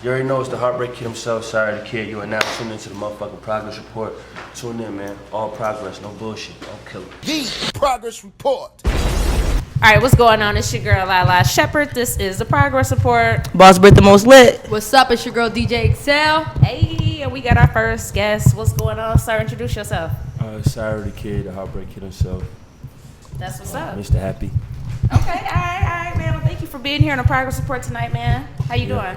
You already know it's the Heartbreak Kid himself, SyAriDaKid. You are now tuned into the motherfucking Progress Report. Tune in, man. All progress, no bullshit, all killer. The Progress Report. All right, what's going on? It's your girl, Lala Shepherd. This is the Progress Report. Boss Brit the most lit. What's up? It's your girl, DJ Excel. Hey, and we got our first guest. What's going on, sir? Introduce yourself. SyAriDaKid, the Heartbreak Kid himself. That's what's up. Mr. Happy. Okay, all right, man. Well, thank you for being here on the Progress Report tonight, man. How you doing?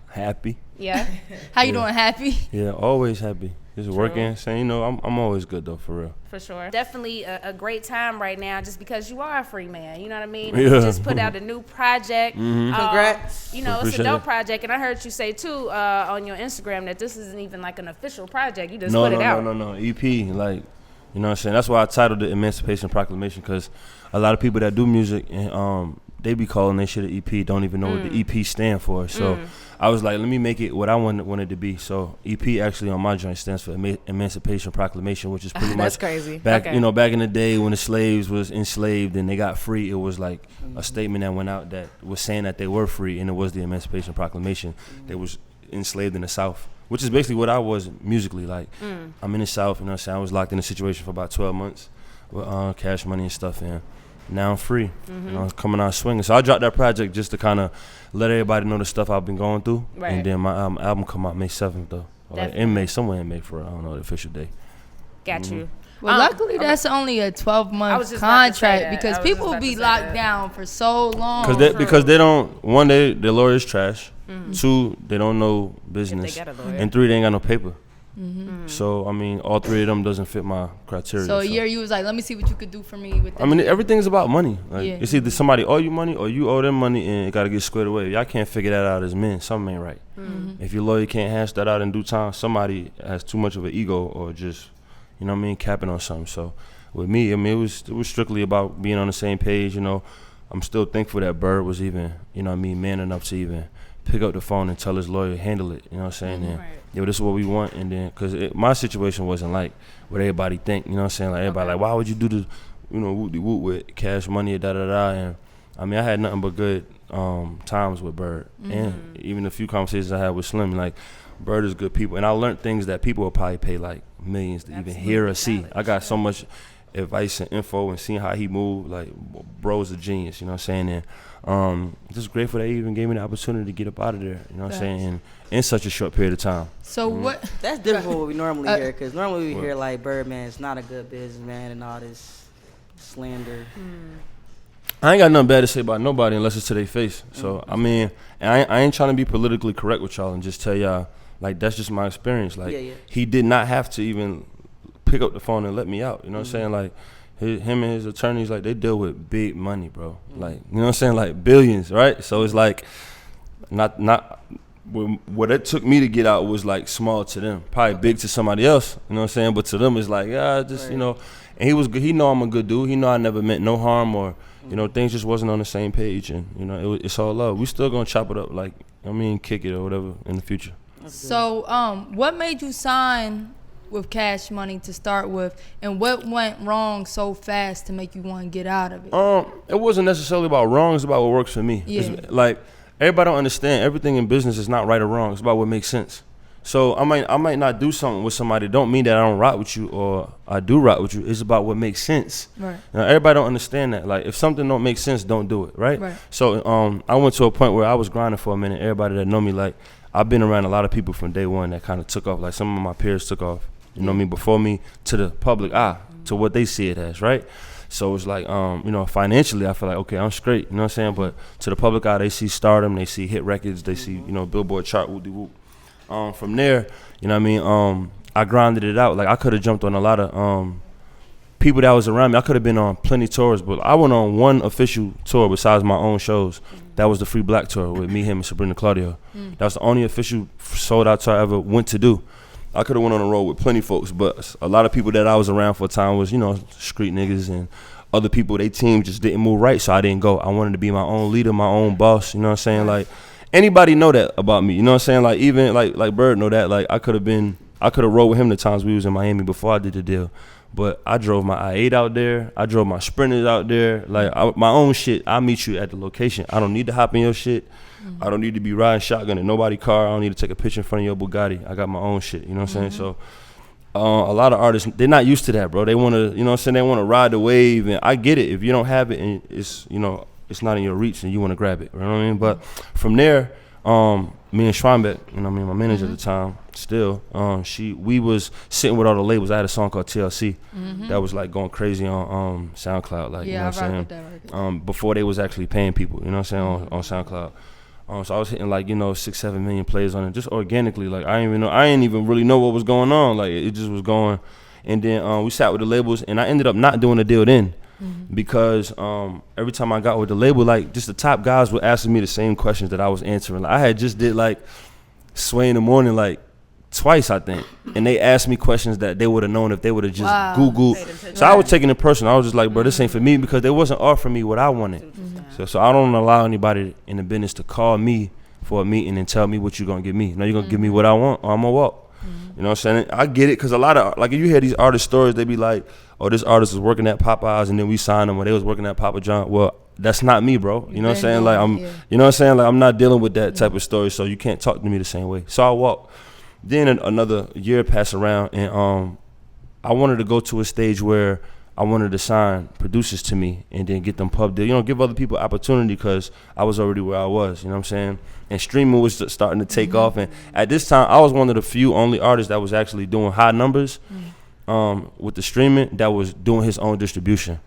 Happy. Yeah. How you doing? Happy? Yeah, always happy. Just working, saying, you know, I'm always good though, for real. For sure. Definitely a great time right now just because you are a free man. You know what I mean? Yeah. You just put out a new project. Congrats. You know, it's Appreciate a dope it. project. And I heard you say, too, on your Instagram that this isn't even like an official project. You just put it out. No. EP, like, you know what I'm saying? That's why I titled it Emancipation Proclamation, because a lot of people that do music, and they be calling their shit an EP, don't even know what the EP stand for. So I was like, let me make it what I wanted to be. So EP actually on my joint stands for Emancipation Proclamation, which is pretty That's much crazy. back, Okay. you know, back in the day when the slaves was enslaved and they got free. It was like a statement that went out that was saying that they were free, and it was the Emancipation Proclamation. They was enslaved in the South, which is basically what I was musically. Like, I'm in the South, you know what I'm saying? I was locked in a situation for about 12 months with Cash Money and stuff, and now I'm free, you know, coming out swinging. So I dropped that project just to kind of let everybody know the stuff I've been going through. Right. And then my album come out May 7th, though. Or like in May, somewhere in May for, I don't know, the official day. Got you. Well, luckily, that's only a I was 12-month just about to say contract that. because I was just people about be to say locked that. down for so long. Because they don't, one, their lawyer's trash. Two, they don't know business. got a lawyer. And three, they ain't got no paper. So, I mean, all three of them doesn't fit my criteria. So a year, you was like, let me see what you could do for me with I mean, everything's about money. Like, Yeah. it's either somebody owe you money or you owe them money, and it got to get squared away. Y'all can't figure that out as men. Something ain't right. If your lawyer can't hash that out in due time, somebody has too much of an ego or just, you know what I mean, capping on something. So with me, I mean, it was strictly about being on the same page. You know, I'm still thankful that Bird was even, you know what I mean, man enough to even pick up the phone and tell his lawyer, handle it. You know what I'm saying? And, yo, this is what we want. And then, because my situation wasn't like what everybody think. You know what I'm saying? Like, everybody like, why would you do the, you know, whoop-de-whoop with Cash Money, da-da-da. And, I mean, I had nothing but good times with Bird. And even a few conversations I had with Slim, like, Bird is good people. And I learned things that people will probably pay, like, millions to even hear or see. I got so much advice and info and seeing how he moved. Like, bro's a genius, you know what I'm saying? And just grateful that he even gave me the opportunity to get up out of there, you know what I'm saying, in such a short period of time. So what? That's different from what we normally hear, because normally we hear like Birdman is not a good businessman and all this slander. I ain't got nothing bad to say about nobody unless it's to their face. So, I mean, and I ain't trying to be politically correct with y'all and just tell y'all, like, that's just my experience. Like, he did not have to even pick up the phone and let me out, you know what I'm saying? Like, him and his attorneys, like, they deal with big money, bro. Like, you know what I'm saying? Like, billions, right? So it's like, not what it took me to get out was like small to them, probably big to somebody else, you know what I'm saying? But to them, it's like, just, you know, and he was good. He know I'm a good dude. He know I never meant no harm, or, you know, things just wasn't on the same page, and, you know, it's all love. We still gonna chop it up, like, I mean, kick it or whatever in the future. So what made you sign with Cash Money to start with, and what went wrong so fast to make you want to get out of it? It wasn't necessarily about wrong. It's about what works for me. Yeah. It's like, everybody don't understand. Everything in business is not right or wrong. It's about what makes sense. So I might not do something with somebody. Don't mean that I don't rock with you or I do rock with you. It's about what makes sense. Right. Now, everybody don't understand that. Like, if something don't make sense, don't do it. Right. So I went to a point where I was grinding for a minute. Everybody that know me, like, I've been around a lot of people from day one that kind of took off. Like, some of my peers took off. You know what I mean? Before me, to the public eye, to what they see it as, right? So it's like, you know, financially, I feel like, okay, I'm straight, you know what I'm saying? But to the public eye, they see stardom, they see hit records, they see, you know, Billboard chart, whoop-de-whoop. From there, you know what I mean, I grinded it out. Like, I could have jumped on a lot of people that was around me. I could have been on plenty tours, but I went on one official tour besides my own shows. That was the Free Black Tour with me, him, and Sabrina Claudio. That was the only official sold-out tour I ever went to do. I could have went on the road with plenty folks, but a lot of people that I was around for a time was, you know, street niggas, and other people, they team just didn't move right, so I didn't go. I wanted to be my own leader, my own boss, you know what I'm saying? Like, anybody know that about me, you know what I'm saying? Like, even like Bird know that. Like, I could have rode with him the times we was in Miami before I did the deal. But I drove my I-8 out there. I drove my Sprinters out there. Like, my own shit, I'll meet you at the location. I don't need to hop in your shit. I don't need to be riding shotgun in nobody's car. I don't need to take a picture in front of your Bugatti. I got my own shit. You know what I'm saying? So a lot of artists, they're not used to that, bro. They want to, you know what I'm saying? They want to ride the wave, and I get it. If you don't have it and it's, you know, it's not in your reach and you want to grab it. You know what I mean? But from there, me and Schweinbeck, you know what I mean, my manager at the time, still, we was sitting with all the labels. I had a song called TLC that was like going crazy on SoundCloud, like, you know what I'm saying? Before they was actually paying people, you know what I'm saying, on SoundCloud. So I was hitting like, you know, 6-7 million plays on it just organically. Like I didn't even really know what was going on. Like it just was going. And then we sat with the labels, and I ended up not doing a deal then. Because every time I got with the label, like just the top guys were asking me the same questions that I was answering. Like, I had just did like Sway in the Morning like twice, I think, and they asked me questions that they would have known if they would have just Googled. So I was taking it personal. I was just like, bro, this ain't for me, because they wasn't offering me what I wanted. So I don't allow anybody in the business to call me for a meeting and tell me what you're gonna give me. No, you're gonna give me what I want, or I'm gonna walk. You know what I'm saying? I get it, because a lot of, like, if you hear these artist stories, they be like, oh, this artist was working at Popeyes and then we signed them, or they was working at Papa John. Well, that's not me, bro. You know what I'm saying? Like, you know what I'm saying? Like, I'm not dealing with that type of story, so you can't talk to me the same way. So I walked. Then another year passed around, and I wanted to go to a stage where I wanted to sign producers to me and then get them pub deal. You know, give other people opportunity, because I was already where I was, you know what I'm saying? And streaming was starting to take off. And at this time, I was one of the few only artists that was actually doing high numbers with the streaming, that was doing his own distribution.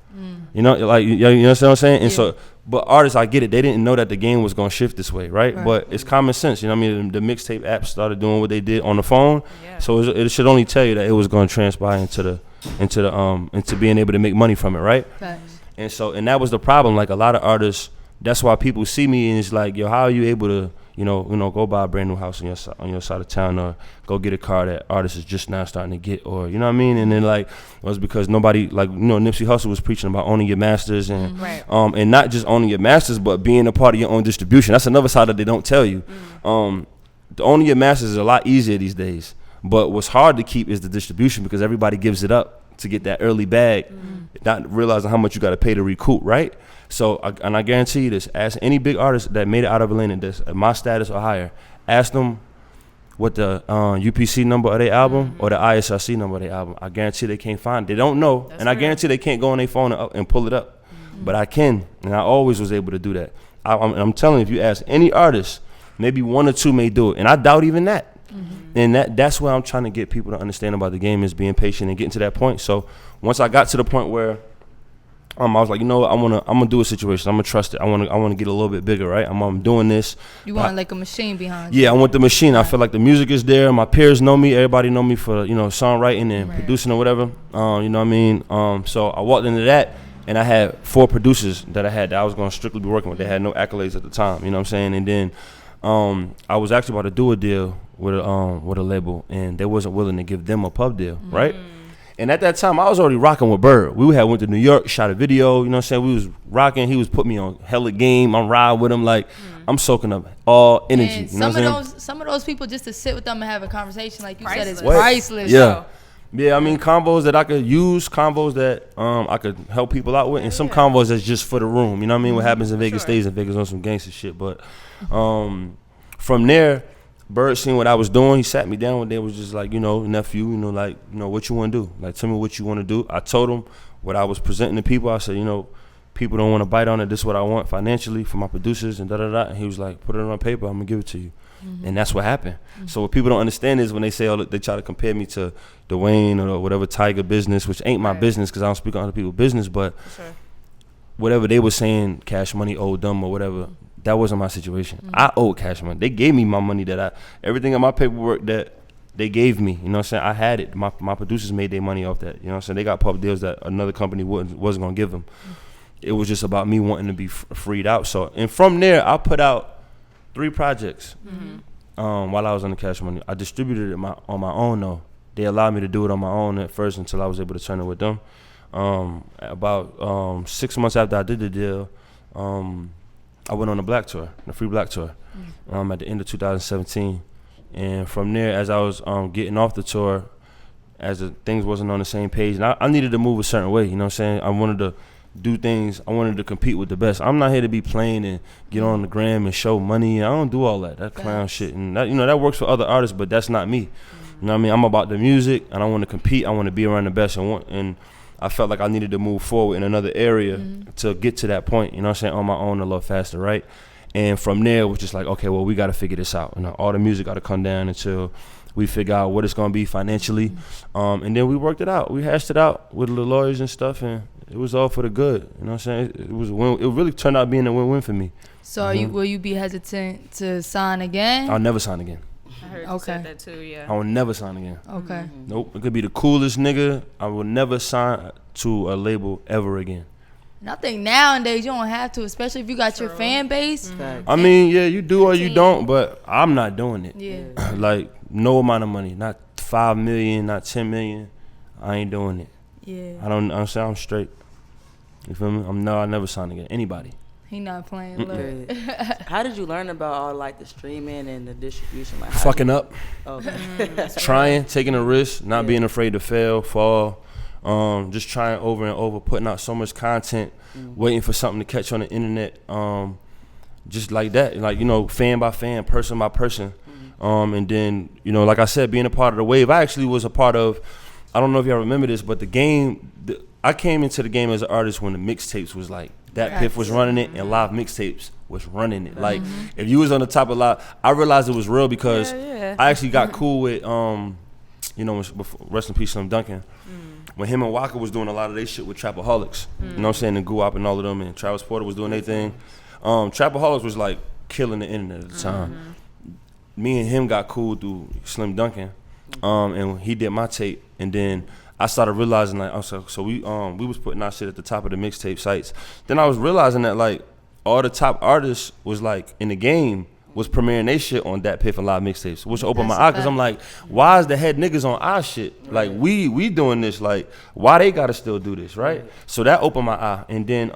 You know, like, you know what I'm saying? And so, but artists, I get it. They didn't know that the game was going to shift this way, right? But it's common sense. You know what I mean? The mixtape apps started doing what they did on the phone. So it should only tell you that it was going to transpire into being able to make money from it, right? And so, and that was the problem. Like, a lot of artists, that's why people see me and it's like, yo, how are you able to, you know, go buy a brand new house on your side of town, or go get a car that artists is just now starting to get, or, you know what I mean? And then, like, it was because nobody, like, you know, Nipsey Hussle was preaching about owning your masters, and and not just owning your masters, but being a part of your own distribution. That's another side that they don't tell you. The owning your masters is a lot easier these days, but what's hard to keep is the distribution, because everybody gives it up to get that early bag, not realizing how much you got to pay to recoup, right? So, and I guarantee you this, ask any big artist that made it out of Atlanta that's at my status or higher, ask them what the UPC number of their album or the ISRC number of their album. I guarantee they can't find it. They don't know, and I guarantee they can't go on their phone and pull it up. But I can, and I always was able to do that. I'm telling you, if you ask any artist, maybe one or two may do it, and I doubt even that. And that's where I'm trying to get people to understand about the game, is being patient and getting to that point. So once I got to the point where I was like, you know what, I'm gonna do a situation. I'm gonna trust it. I want to get a little bit bigger, right? I'm doing this. You want like a machine behind you. Yeah, I want the machine. I feel like the music is there. My peers know me. Everybody know me for, you know, songwriting and producing or whatever. You know what I mean? So I walked into that, and I had 4 producers that I was gonna strictly be working with. They had no accolades at the time. You know what I'm saying? And then I was actually about to do a deal with a label, and they wasn't willing to give them a pub deal, right? And at that time, I was already rocking with Bird. We had went to New York, shot a video, you know what I'm saying? We was rocking. He was putting me on hella game. I'm riding with him. Like, I'm soaking up all energy. And you know what I'm saying? Some of those people, just to sit with them and have a conversation, like you said, is What? priceless. Yeah. Yeah, I mean, combos that I could use, combos that I could help people out with, and some combos that's just for the room. You know what I mean? What happens in Vegas stays in Vegas on some gangster shit. But from there, Bird seen what I was doing. He sat me down one day, was just like, you know, nephew, you know, like, you know, what you want to do? Like, tell me what you want to do. I told him what I was presenting to people. I said, you know, people don't want to bite on it. This is what I want financially for my producers and da-da-da. And he was like, put it on paper. I'm going to give it to you. And that's what happened. So what people don't understand is when they say, oh, they try to compare me to Dwayne or whatever Tiger business, which ain't my business, because I don't speak on other people's business, but whatever they were saying, Cash Money owed them or whatever, that wasn't my situation. I owed Cash Money. They gave me my money everything in my paperwork that they gave me, you know what I'm saying? I had it. My producers made their money off that, you know what I'm saying? They got pub deals that another company wasn't going to give them. It was just about me wanting to be freed out. So, and from there, I put out 3 projects while I was on the Cash Money. I distributed it on my own, though. They allowed me to do it on my own at first until I was able to turn it with them. About 6 months after I did the deal, I went on a black tour, the free black tour, at the end of 2017. And from there, as I was getting off the tour, as things wasn't on the same page, and I needed to move a certain way, you know what I'm saying? I wanted to do things. I wanted to compete with the best. I'm not here to be playing and get on the gram and show money. I don't do all that clown shit. And that, that works for other artists, but that's not me. You know what I mean? I'm about the music, and I want to compete. I want to be around the best, and I felt like I needed to move forward in another area to get to that point. You know what I'm saying? On my own, a little faster, right? And from there, it was just like, okay, well, we got to figure this out. All the music got to come down until we figure out what it's gonna be financially, and then we worked it out. We hashed it out with the lawyers and stuff, and it was all for the good. You know what I'm saying? It was a win. It really turned out being a win-win for me. So will you be hesitant to sign again? I'll never sign again. I heard you said that too. Yeah. I will never sign again. Okay. Nope. It could be the coolest nigga. I will never sign to a label ever again. And I think nowadays you don't have to, especially if you got your fan base. I mean, yeah, you do or you don't, but I'm not doing it. Yeah. Like, no amount of money, not 5 million, not 10 million. I ain't doing it. Yeah. I'm saying I'm straight. You feel me? I never sign again. Anybody. He not playing. Look. How did you learn about all like the streaming and the distribution? Like, Fucking up. Okay. Trying, taking a risk, not being afraid to fail, fall. Just trying over and over, putting out so much content, waiting for something to catch on the internet. Just like that, like, fan by fan, person by person. And then, like I said, being a part of the wave. I actually was a part of, I don't know if y'all remember this, but I came into the game as an artist when the mixtapes was like, that Piff was running it and live mixtapes was running it. Like, if you was on the top of live, I realized it was real because I actually got cool with, rest in peace, Slim Duncan. When him and Walker was doing a lot of their shit with Trapaholics, you know what I'm saying, and Guap and all of them, and Travis Porter was doing their thing. Trapaholics was like killing the internet at the time. Me and him got cool through Slim Duncan, and he did my tape, and then I started realizing like, so we was putting our shit at the top of the mixtape sites. Then I was realizing that like all the top artists was like in the game was premiering their shit on Dat Piff and live mixtapes, which opened my eye because I'm like, why is the head niggas on our shit? Like we doing this, like why they gotta still do this, right? So that opened my eye, and then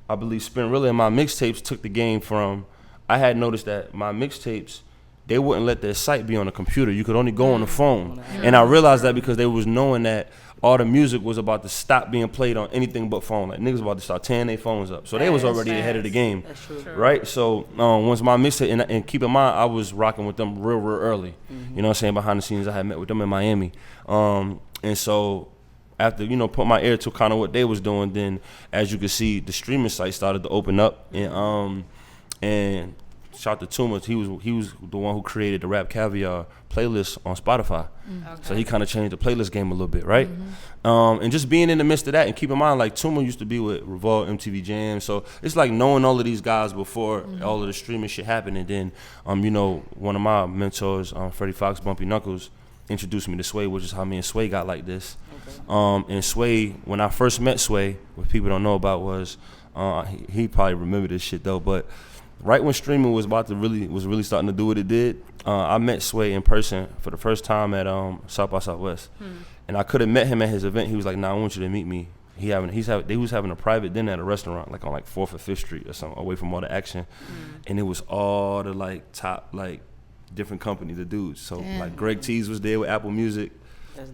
I believe Spinrilla and my mixtapes took the game from. I had noticed that my mixtapes, they wouldn't let their site be on a computer. You could only go on the phone. And I realized that because they was knowing that all the music was about to stop being played on anything but phone. Like, niggas about to start tearing their phones up. So they was already ahead of the game. That's true. Right? So once my mixtape, and keep in mind, I was rocking with them real early. You know what I'm saying? Behind the scenes, I had met with them in Miami. And so after, put my ear to kind of what they was doing, then as you can see, the streaming site started to open up. And shout to Tuma, he was the one who created the Rap Caviar playlist on Spotify. So he kind of changed the playlist game a little bit, right? And just being in the midst of that, and keep in mind, like Tuma used to be with Revolt, MTV Jam, so it's like knowing all of these guys before all of the streaming shit happened. And then, one of my mentors, Freddie Fox, Bumpy Knuckles, introduced me to Sway, which is how me and Sway got like this. And Sway, when I first met Sway, what people don't know about was, he probably remember this shit though, but right when streaming was really starting to do what it did, I met Sway in person for the first time at South by Southwest, and I could have met him at his event. He was like, "Nah, I want you to meet me." They was having a private dinner at a restaurant, like on like 4th or 5th Street or something, away from all the action, and it was all the like top like different companies, the dudes. So like Greg Tees was there with Apple Music.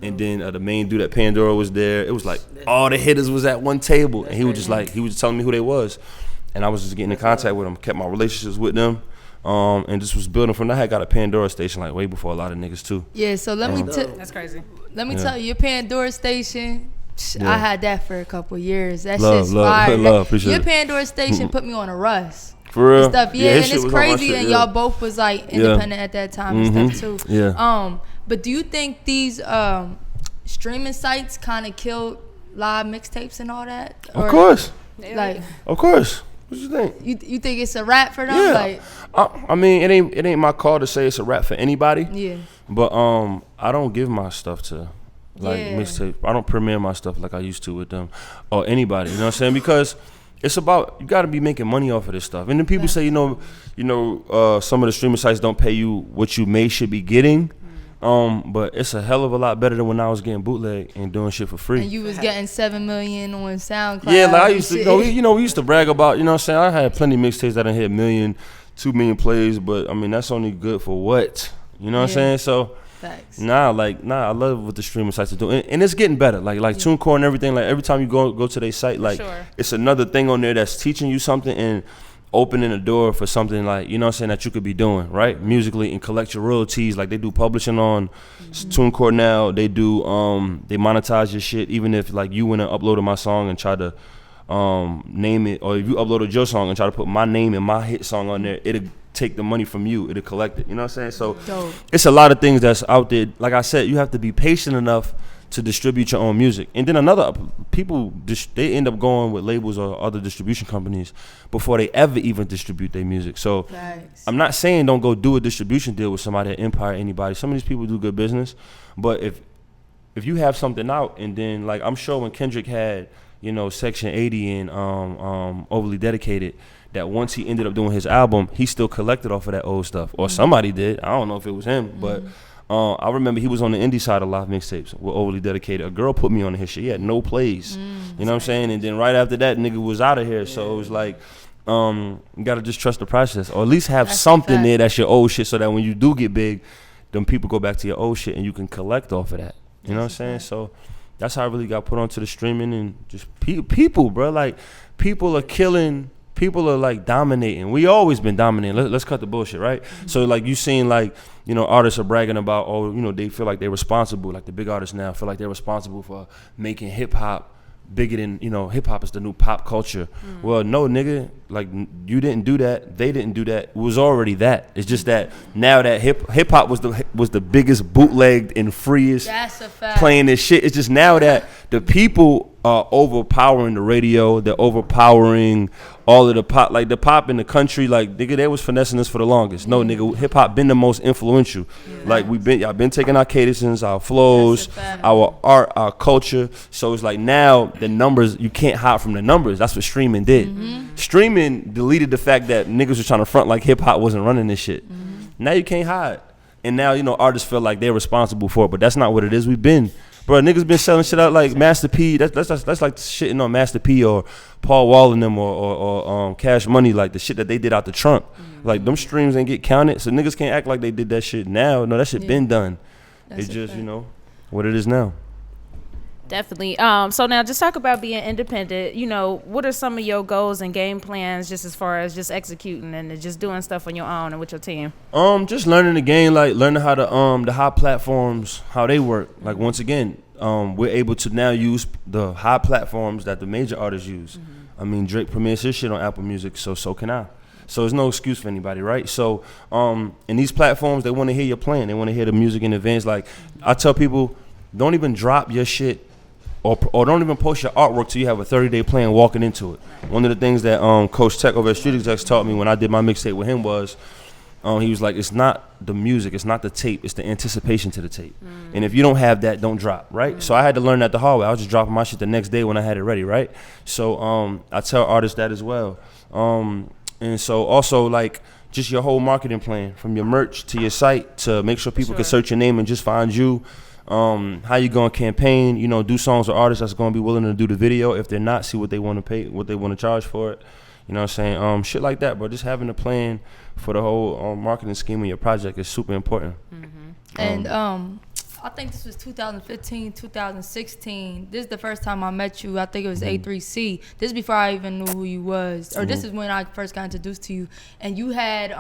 And then the main dude at Pandora was there. It was like all the hitters was at one table, and he was just telling me who they was. And I was just getting in contact with them, kept my relationships with them, and just was building from that. I got a Pandora station like way before a lot of niggas too. Yeah, so let me that's crazy. Let me tell you, your Pandora station, I had that for a couple of years. That shit's fire. Your Pandora station put me on a Russ. For real? And stuff. Yeah, and it's crazy, and y'all both was like independent at that time and stuff too. Yeah. But do you think these streaming sites kind of killed live mixtapes and all that? Of course. Like, of course. What you think? You think it's a wrap for them? Yeah. Like, I mean, it ain't my call to say it's a wrap for anybody. Yeah. But I don't give my stuff to mixtape. I don't premiere my stuff like I used to with them or anybody. You know what I'm saying? Because it's about, you got to be making money off of this stuff. And then people say, some of the streaming sites don't pay you what you should be getting. But it's a hell of a lot better than when I was getting bootleg and doing shit for free. And you was getting 7 million on SoundCloud. Yeah, like I used to, we used to brag about, you know what I'm saying? I had plenty of mixtapes that done hit 1 million, 2 million plays, but I mean, that's only good for what? You know what I'm saying? So Facts. Nah, I love what the streaming sites are doing, and it's getting better. Like TuneCore and everything. Like every time you go to their site, like it's another thing on there that's teaching you something and opening a door for something, like, you know what I'm saying, that you could be doing, right, musically, and collect your royalties. Like they do publishing on TuneCore now. They do they monetize your shit, even if like you went and uploaded my song and tried to name it, or if you uploaded your song and try to put my name and my hit song on there, it'll take the money from you, it'll collect it, you know what I'm saying? So dope. It's a lot of things that's out there. Like I said, you have to be patient enough to distribute your own music. And then people they end up going with labels or other distribution companies before they ever even distribute their music. So Thanks. I'm not saying don't go do a distribution deal with somebody at Empire, anybody. Some of these people do good business, but if you have something out, and then, like, I'm sure when Kendrick had, you know, Section 80 and Overly Dedicated, that once he ended up doing his album, he still collected off of that old stuff, or somebody did. I don't know if it was him, but I remember he was on the indie side of live mixtapes with Overly Dedicated. A girl put me on his shit. He had no plays, you know what I'm saying? And then right after that, nigga was out of here. So it was like, you gotta just trust the process, or at least have something there that's your old shit, so that when you do get big, them people go back to your old shit and you can collect off of that. You know what I'm saying? So that's how I really got put onto the streaming, and just people, bro. Like, people are killing. People are like dominating. We always been dominating. Let's cut the bullshit, right? So like you seen, like, you know, artists are bragging about, oh, you know, they feel like they're responsible. Like the big artists now feel like they're responsible for making hip hop bigger than, you know, hip hop is the new pop culture. Well, no, nigga, like, you didn't do that. They didn't do that. It was already that. It's just that now that hip hop was the biggest bootlegged and freest playing this shit. It's just now that the people are overpowering the radio. They're overpowering all of the pop. Like the pop in the country, like, nigga, they was finessing us for the longest. No, nigga, hip hop been the most influential. Like y'all been taking our cadences, our flows, our art, our culture. So it's like now the numbers, you can't hide from the numbers. That's what streaming did. Streaming deleted the fact that niggas was trying to front like hip hop wasn't running this shit. Now you can't hide. And now, you know, artists feel like they're responsible for it, but that's not what it is. We've been, bro, niggas been selling shit out like Master P. That's like shitting on Master P or Paul Wall and them, or Cash Money, like the shit that they did out the trunk. Like, them streams ain't get counted, so niggas can't act like they did that shit now. No, that shit been done. It's just, you know, what it is now. Definitely. So now just talk about being independent. You know, what are some of your goals and game plans, just as far as just executing and just doing stuff on your own and with your team? Just learning the game, like learning how to the high platforms, how they work. Like, once again, we're able to now use the high platforms that the major artists use. I mean, Drake premieres his shit on Apple Music, so can I. So there's no excuse for anybody, right? So in these platforms, they want to hear your plan. They want to hear the music in advance. Like, I tell people, don't even drop your shit, or don't even post your artwork till you have a 30-day plan walking into it. One of the things that Coach Tech over at Street Execs taught me when I did my mixtape with him was, he was like, it's not the music, it's not the tape, it's the anticipation to the tape. And if you don't have that, don't drop, right? So I had to learn that the hard way. I was just dropping my shit the next day when I had it ready, right? So I tell artists that as well. And so also, like, just your whole marketing plan, from your merch to your site, to make sure people can search your name and just find you. How you gonna campaign, you know, do songs with artists that's gonna be willing to do the video. If they're not, see what they want to pay, what they want to charge for it. You know what I'm saying? Shit like that, bro. Just having a plan for the whole marketing scheme of your project is super important. And I think this was 2015, 2016. This is the first time I met you. I think it was A3C. This is before I even knew who you was. Or this is when I first got introduced to you. And you had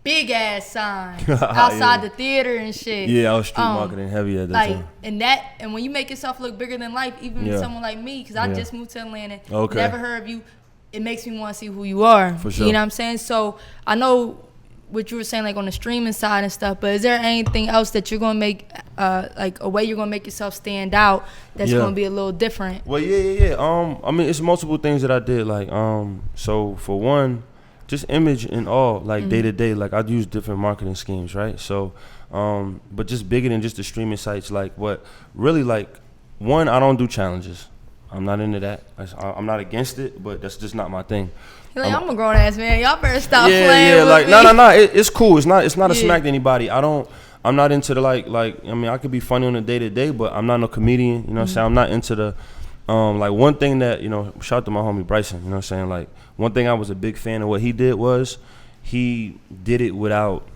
big ass sign outside the theater and shit. Yeah, I was street marketing heavy at that time. And when you make yourself look bigger than life, even someone like me, because I just moved to Atlanta, never heard of you, it makes me want to see who you are. For sure. You know what I'm saying? So I know what you were saying, like on the streaming side and stuff, but is there anything else that you're gonna make, like a way you're gonna make yourself stand out that's gonna be a little different? Well, yeah. I mean, it's multiple things that I did. Like, so for one, just image and all, like day to day, like I'd use different marketing schemes, right? So, but just bigger than just the streaming sites. Like, what really, like, one, I don't do challenges. I'm not into that. I'm not against it, but that's just not my thing. Like, I'm a grown ass man. Y'all better stop playing with like, me. No. It's cool. It's not a smack to anybody. I'm not into the like. I mean, I could be funny on a day to day, but I'm not no comedian. You know what I'm saying? I'm not into the. Like, one thing that, you know, shout out to my homie Bryson, you know what I'm saying? Like, one thing I was a big fan of what he did was he did it without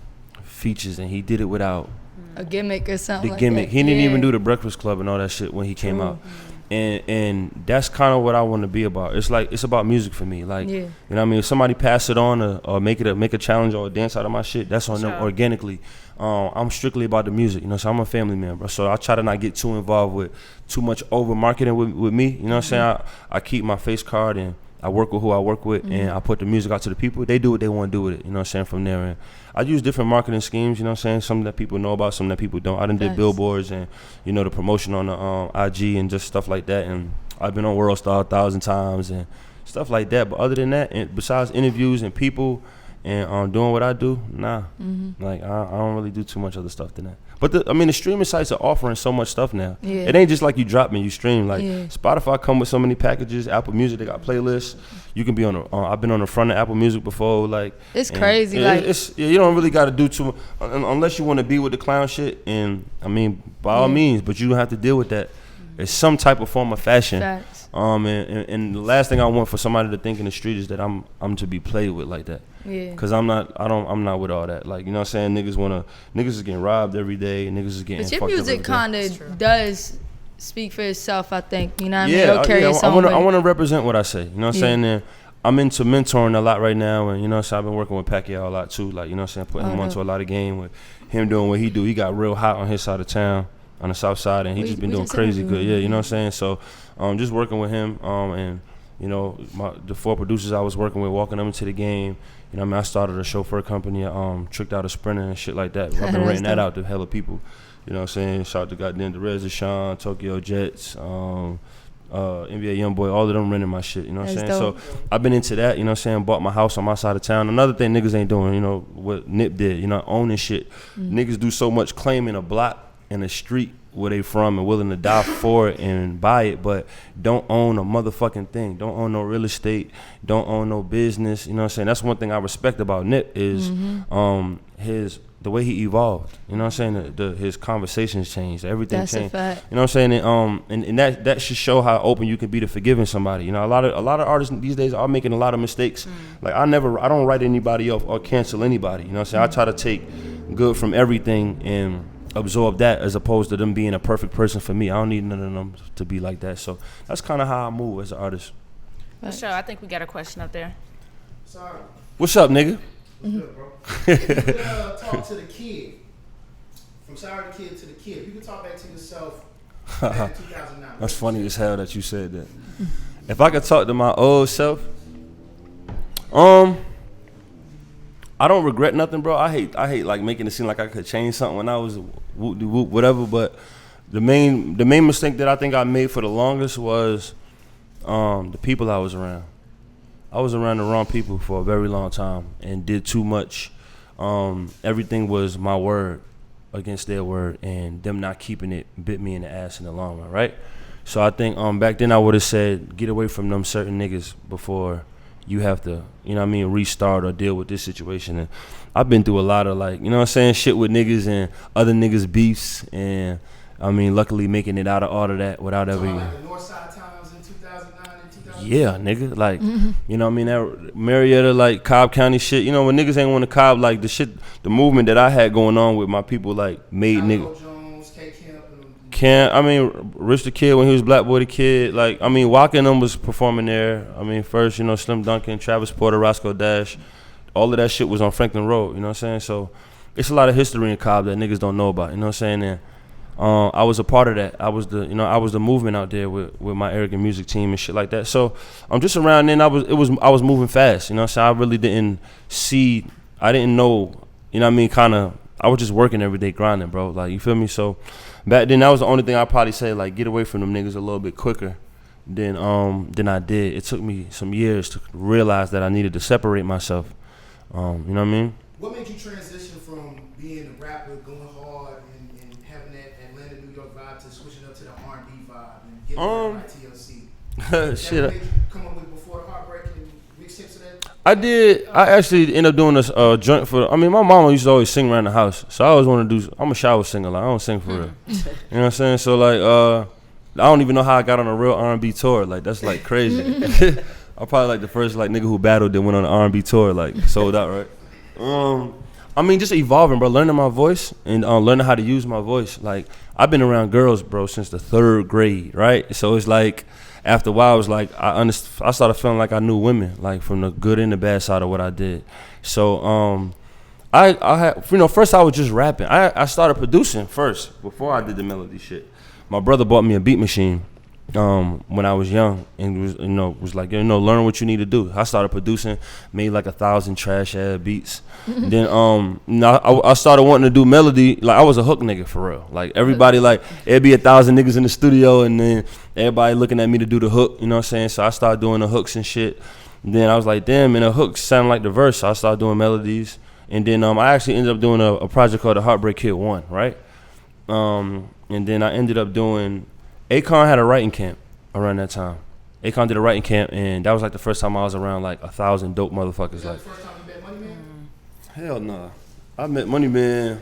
features, and he did it without a gimmick or something. The gimmick. He didn't even do the Breakfast Club and all that shit when he came out. And that's kind of what I want to be about. It's like it's about music for me. Like, you know what I mean? If somebody pass it on or make a challenge or a dance out of my shit, that's on them organically. I'm strictly about the music, you know. So I'm a family man, bro. So I try to not get too involved with too much over marketing with me. You know what I'm saying? I keep my face card and I work with who I work with, and I put the music out to the people. They do what they want to do with it, you know what I'm saying, from there. And I use different marketing schemes, you know what I'm saying, some that people know about, some that people don't. I done did billboards and, you know, the promotion on the IG and just stuff like that. And I've been on World Star 1,000 times and stuff like that. But other than that, and besides interviews and people and doing what I do, nah. Like, I don't really do too much other stuff than that. But the streaming sites are offering so much stuff now. It ain't just like you drop and you stream. Like Spotify come with so many packages. Apple Music, they got playlists. You can be on I've been on the front of Apple Music before. Like, it's crazy. Like, you don't really got to do too much unless you want to be with the clown shit. And I mean, by all means, but you don't have to deal with that. It's some type of form of fashion. Facts. And the last thing I want for somebody to think in the street is that I'm to be played with like that. Cause I'm not with all that. Like, you know what I'm saying? Niggas is getting robbed every day. Niggas is getting fucked up. But your music kind of does speak for itself, I think. You know what I mean? I want to represent what I say. You know what I'm saying? And I'm into mentoring a lot right now, and you know what I'm saying? I've been working with Pacquiao a lot too. Like, you know what I'm saying? Putting him onto a lot of game with him doing what he do. He got real hot on his side of town, on the south side, and he just been doing crazy good. Yeah, you know what I'm saying? So just working with him, and you know, the 4 producers I was working with, walking them into the game. You know what I mean? I started a chauffeur company, Tricked Out a Sprinter and shit like that. I've been renting that out to hella people. You know what I'm saying? Shout out to goddamn Derez Deshaun, Tokyo Jets, NBA Youngboy, all of them renting my shit. You know what I'm saying? Dope. So I've been into that, you know what I'm saying? Bought my house on my side of town. Another thing niggas ain't doing, you know, what Nip did, you know, owning shit. Niggas do so much claiming a block and a street where they from and willing to die for it and buy it, but don't own a motherfucking thing. Don't own no real estate. Don't own no business. You know what I'm saying? That's one thing I respect about Nip is the way he evolved. You know what I'm saying? His conversations changed. Everything changed. That's a fact. You know what I'm saying? And that should show how open you can be to forgiving somebody. You know, a lot of artists these days are making a lot of mistakes. Like I don't write anybody off or cancel anybody. You know what I'm saying? I try to take good from everything and absorb that as opposed to them being a perfect person for me. I don't need none of them to be like that. So that's kind of how I move as an artist. For sure. I think we got a question up there. Sorry. What's up, nigga? What's good, bro? You could talk to the kid. From SyAriDaKid to the kid. You can talk back to yourself back in 2009. That's funny as hell that you said that. If I could talk to my old self, I don't regret nothing, bro. I hate like making it seem like I could change something when I was whoop whatever. But the main mistake that I think I made for the longest was the people I was around. I was around the wrong people for a very long time and did too much. Everything was my word against their word, and them not keeping it bit me in the ass in the long run, right? So I think back then I would have said, get away from them certain niggas before you have to, you know what I mean, restart or deal with this situation. And I've been through a lot of, like, you know what I'm saying, shit with niggas and other niggas' beefs, and I mean, luckily making it out of all of that without ever. Like the Northside times in 2009 and 2010. Yeah, nigga, like, you know what I mean, that Marietta, like, Cobb County shit, you know, when niggas ain't want to Cobb, like, the movement that I had going on with my people, like, made niggas. I mean, Rich the Kid when he was Black Boy the Kid. Like, I mean, Walker and them was performing there. I mean, first, you know, Slim Duncan, Travis Porter, Roscoe Dash. All of that shit was on Franklin Road, you know what I'm saying? So it's a lot of history in Cobb that niggas don't know about, you know what I'm saying? And I was a part of that. I was the movement out there with my Arrogant Music team and shit like that. So I'm just around then. I was moving fast, you know what I'm saying? I really didn't know, you know what I mean, I was just working every day grinding, bro. Like, you feel me? So back then, that was the only thing I'd probably say, like, get away from them niggas a little bit quicker than I did. It took me some years to realize that I needed to separate myself. You know what I mean? What made you transition from being a rapper, going hard, and having that Atlanta, New York vibe to switching up to the R&B vibe and getting like TLC? Shit. That made you come up with Before the Heartbreak and mixtapes of that? I did. I actually ended up doing this joint for. I mean, my mama used to always sing around the house, so I always want to do. I'm a shower singer. Like, I don't sing for real. You know what I'm saying? So like, I don't even know how I got on a real R&B tour. Like, that's like crazy. I'm probably like the first like nigga who battled that went on an R&B tour, like sold out, right? I mean, just evolving, bro. Learning my voice and learning how to use my voice. Like, I've been around girls, bro, since the 3rd grade, right? So it's like, after a while, it was like I started feeling like I knew women, like from the good and the bad side of what I did. So I had, first I was just rapping. I started producing first before I did the melody shit. My brother bought me a beat machine when I was young, and was like, learn what you need to do. I started producing, made like 1,000 trash ass beats. Then I started wanting to do melody. Like, I was a hook nigga for real. Like, everybody, like, it'd be 1,000 niggas in the studio, and then everybody looking at me to do the hook. You know what I'm saying? So I started doing the hooks and shit. And then I was like, damn, and the hooks sound like the verse. So I started doing melodies. And then I actually ended up doing a project called the Heartbreak Kid 1, right? And then I ended up doing, Akon had a writing camp around that time. Akon did a writing camp, and that was like the first time I was around like 1,000 dope motherfuckers. Was that Like, the first time you met Money Man? hell nah. I met Money Man.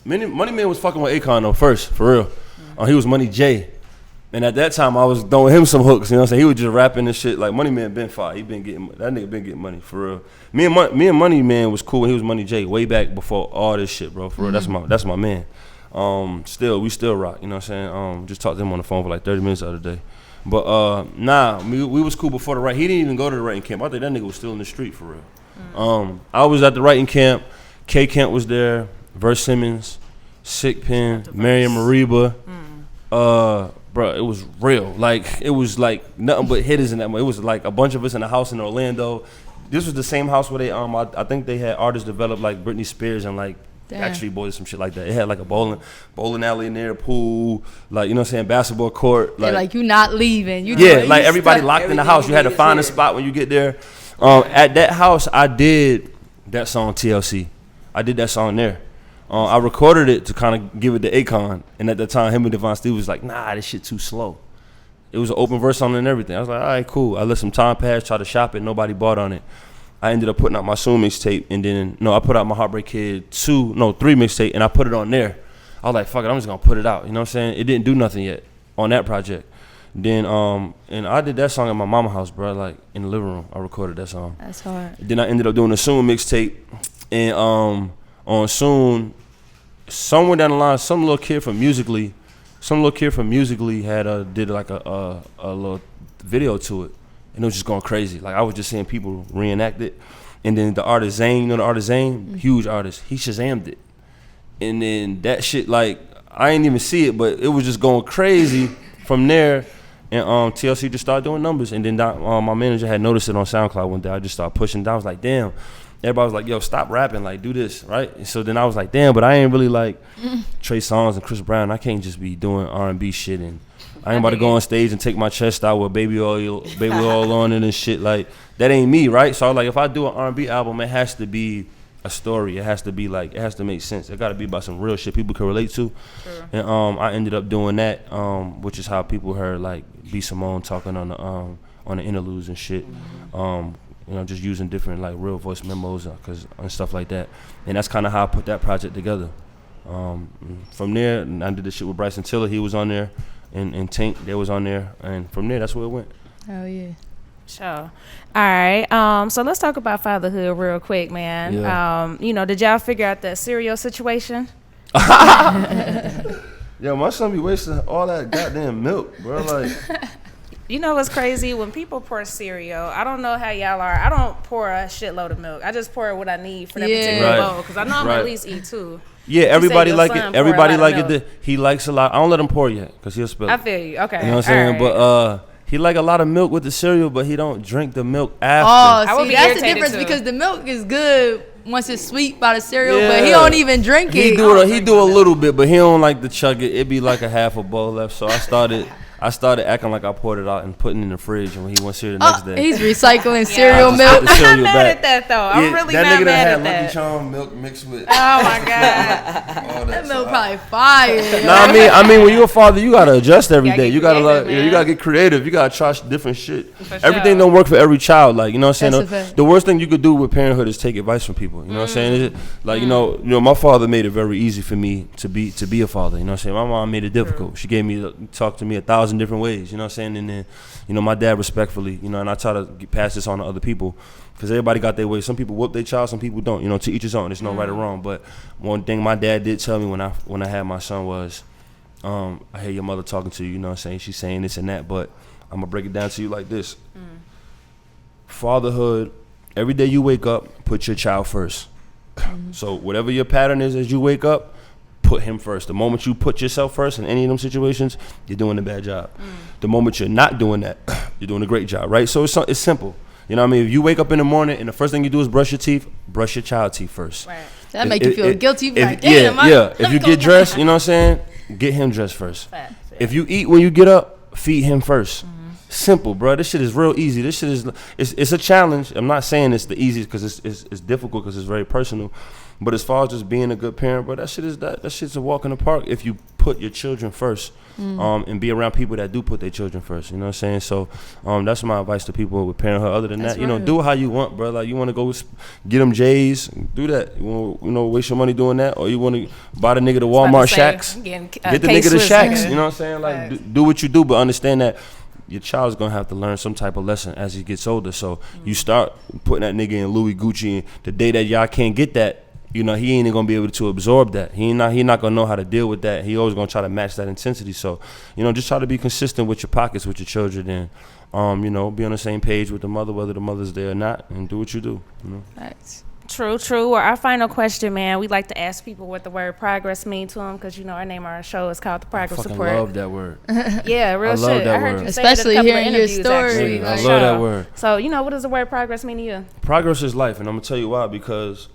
Money Man was fucking with Akon though first, for real. He was Money J. And at that time, I was throwing him some hooks, you know what I'm saying? He was just rapping and shit. Like, Money Man been fire. That nigga been getting money, for real. Me and Money Man was cool when he was Money J, way back before all this shit, bro, for real. That's my man. We still rock, you know what I'm saying? Just talked to him on the phone for like 30 minutes the other day. But we was cool before the writing. He didn't even go to the writing camp. I think that nigga was still in the street, for real. I was at the writing camp. K Camp was there. Verse Simmons, Sick Pen, Mariam Mariba. Bro, it was real. Like, it was like nothing but hitters in that. It was like a bunch of us in a house in Orlando. This was the same house where they I think they had artists develop like Britney Spears and like Backstreet Boys, some shit like that. It had like a bowling alley in there, pool, like, you know what I'm saying, basketball court. Like you not leaving. Like everybody locked in the house. You had to find a spot when you get there. At that house, I did that song TLC. I did that song there. I recorded it to kind of give it to Akon, and at the time, him and Devon Steve was like, nah, this shit too slow. It was an open verse on it and everything. I was like, all right, cool. I let some time pass, tried to shop it, nobody bought on it. I ended up putting out my Soon mixtape, and then, I put out my Heartbreak Kid 3 mixtape, and I put it on there. I was like, fuck it, I'm just gonna put it out, you know what I'm saying? It didn't do nothing yet on that project. Then, and I did that song at my mama's house, bro, like, in the living room. I recorded that song. That's hard. Then I ended up doing a Soon mixtape, and on Soon, somewhere down the line, some little kid from Musically had did like a little video to it, and it was just going crazy. Like, I was just seeing people reenact it, and then the artist Zane, the artist Zane, huge artist, he Shazammed it, and then that shit, like, I ain't even see it, but it was just going crazy from there. And TLC just started doing numbers, and then my manager had noticed it on SoundCloud one day. I just started pushing down. I was like, damn. Everybody was like, yo, stop rapping, like, do this, right? And so then I was like, damn, but I ain't really like Trey Songz and Chris Brown. I can't just be doing R&B shit, and I ain't about to go on stage and take my chest out with baby oil on it and shit. Like, that ain't me, right? So I was like, if I do an R&B album, it has to be a story. It has to be like, it has to make sense. It got to be about some real shit people can relate to. Sure. And I ended up doing that, which is how people heard like B Simone talking on the interludes and shit. Just using different like real voice memos and stuff like that. And that's kind of how I put that project together. From there, I did the shit with Bryson Tiller. He was on there, and Tank, they was on there. And from there, that's where it went. Oh, yeah. Sure. All right. So let's talk about fatherhood real quick, man. Yeah. Did y'all figure out that cereal situation? Yo, my son be wasting all that goddamn milk, bro. Like, you know what's crazy? When people pour cereal, I don't know how y'all are. I don't pour a shitload of milk. I just pour what I need for that particular bowl, because I know I'm gonna at least eat two. Yeah, everybody like it. Everybody like it. He likes a lot. I don't let him pour yet, because he'll spill it. I feel you. Okay. You know what I'm saying? Right. But he like a lot of milk with the cereal, but he don't drink the milk after. Oh, see, that's the difference too. Because the milk is good once it's sweet by the cereal, but he don't even drink it. He do a little bit, but he don't like to chug it. It be like a half a bowl left. So I started acting like I poured it out and putting it in the fridge, and when he went to the next day. He's recycling cereal milk. I'm not mad at that, though. I'm really not mad at that. That nigga had Lucky Charm milk mixed with. Oh, my God. that milk probably fire. I mean, when you're a father, you got to adjust every day. You got to get creative. You got to try different shit. Everything don't work for every child. Like, you know what I'm saying? The worst thing you could do with parenthood is take advice from people. You know what I'm saying? Like, you know, my father made it very easy for me to be a father. You know what I'm saying? My mom made it difficult. She gave me, talked to me 1,000 different ways, you know what I'm saying? And then, my dad respectfully, and I try to pass this on to other people. Because everybody got their way. Some people whoop their child, some people don't. You know, to each his own. There's no right or wrong. But one thing my dad did tell me when I had my son was, I hear your mother talking to you, you know what I'm saying? She's saying this and that, but I'm going to break it down to you like this. Fatherhood, every day you wake up, put your child first. So whatever your pattern is as you wake up, put him first. The moment you put yourself first in any of them situations, you're doing a bad job. The moment you're not doing that, you're doing a great job, right? So it's simple. You know what I mean? If you wake up in the morning and the first thing you do is brush your teeth, brush your child's teeth first. Right. That make you feel guilty. Like, damn, if you get dressed, you know what I'm saying? Get him dressed first. Facts, yeah. If you eat when you get up, feed him first. Simple, bro. This shit is real easy. This shit is it's a challenge. I'm not saying it's the easiest because it's difficult because it's very personal. But as far as just being a good parent, bro, that shit's a walk in the park if you put your children first, and be around people that do put their children first. You know what I'm saying? So, that's my advice to people with parenthood. Other than that, you know, do it how you want, bro. Like you want to go get them J's, do that. You want, you know, waste your money doing that, or you want to buy the nigga the Walmart Shacks, get the nigga the Shacks. You know what I'm saying? Like do what you do, but understand that your child's gonna have to learn some type of lesson as he gets older. So you start putting that nigga in Louis Gucci, and the day that y'all can't get that, you know, he ain't gonna be able to absorb that. He not gonna know how to deal with that. He always gonna try to match that intensity. So, you know, just try to be consistent with your pockets with your children, and you know, be on the same page with the mother, whether the mother's there or not, and do what you do. You know. Thanks. True. Well, our final question, man. We like to ask people what the word progress mean to them because, you know, our name of our show is called the Progress Report. I love that word. Yeah, real shit. love that I heard word. you say it in a Especially couple of hearing your interviews, story. actually. I For love that sure. word. So, you know, what does the word progress mean to you? Progress is life, and I'm gonna tell you why. Because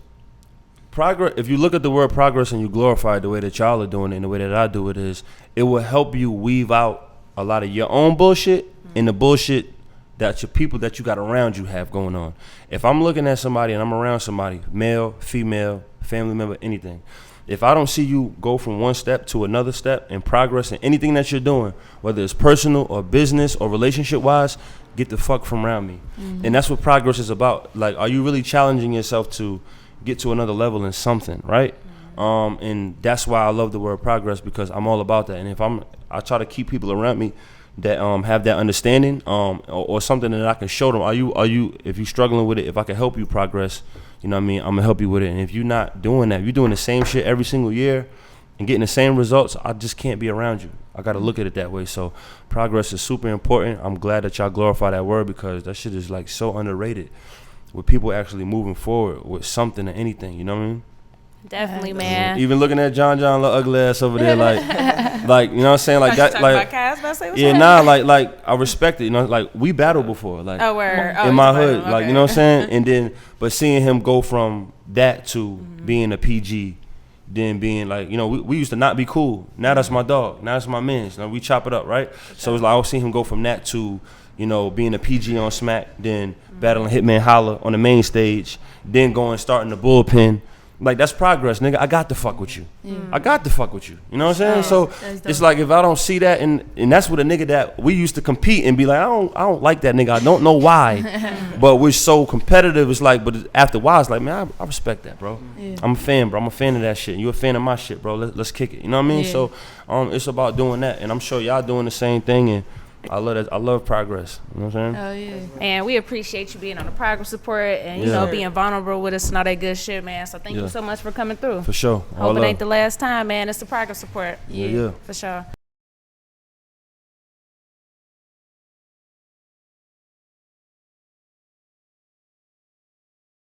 progress, if you look at the word progress and you glorify it the way that y'all are doing it and the way that I do it, it will help you weave out a lot of your own bullshit and the bullshit that your people that you got around you have going on. If I'm looking at somebody and I'm around somebody, male, female, family member, anything, if I don't see you go from one step to another step and progress in anything that you're doing, whether it's personal or business or relationship wise, get the fuck from around me. And that's what progress is about. Like, are you really challenging yourself to get to another level in something, right? And that's why I love the word progress, because I'm all about that. And if I try to keep people around me that have that understanding, or something that I can show them. Are you if you're struggling with it, if I can help you progress, you know what I mean, I'm gonna help you with it. And if you're not doing that, if you're doing the same shit every single year and getting the same results, I just can't be around you. I gotta look at it that way. So progress is super important. I'm glad that y'all glorify that word, because that shit is like so underrated, with people actually moving forward with something or anything, you know what I mean? Definitely, man. Even looking at John little ugly ass over there, like you know what I'm saying, like that, like like I respect it, you know, like we battled before, like in my hood, okay. Like you know what I'm saying, and then but seeing him go from that to being a PG, then being like, you know, we used to not be cool. Now that's my dog. Now that's my man. You know, we chop it up, right? So it's like I was seeing him go from that to, you know, being a PG on Smack, then battling Hitman Holla on the main stage, then starting the bullpen. Like, that's progress, nigga. I got to fuck with you. I got to fuck with you. You know what I'm saying? So it's like, if I don't see that, and that's with a nigga that we used to compete and be like, I don't like that nigga. I don't know why, but we're so competitive. It's like, but after a while, it's like, man, I respect that, bro. Yeah. I'm a fan, bro. I'm a fan of that shit. You a fan of my shit, bro. Let's kick it. You know what I mean? Yeah. So it's about doing that, and I'm sure y'all doing the same thing. And I love that. I love progress. You know what I'm saying? Oh yeah. And we appreciate you being on the Progress Report and you know, being vulnerable with us and all that good shit, man. So thank you so much for coming through. For sure. Hope it ain't the last time, man. It's the Progress Report. Yeah. For sure.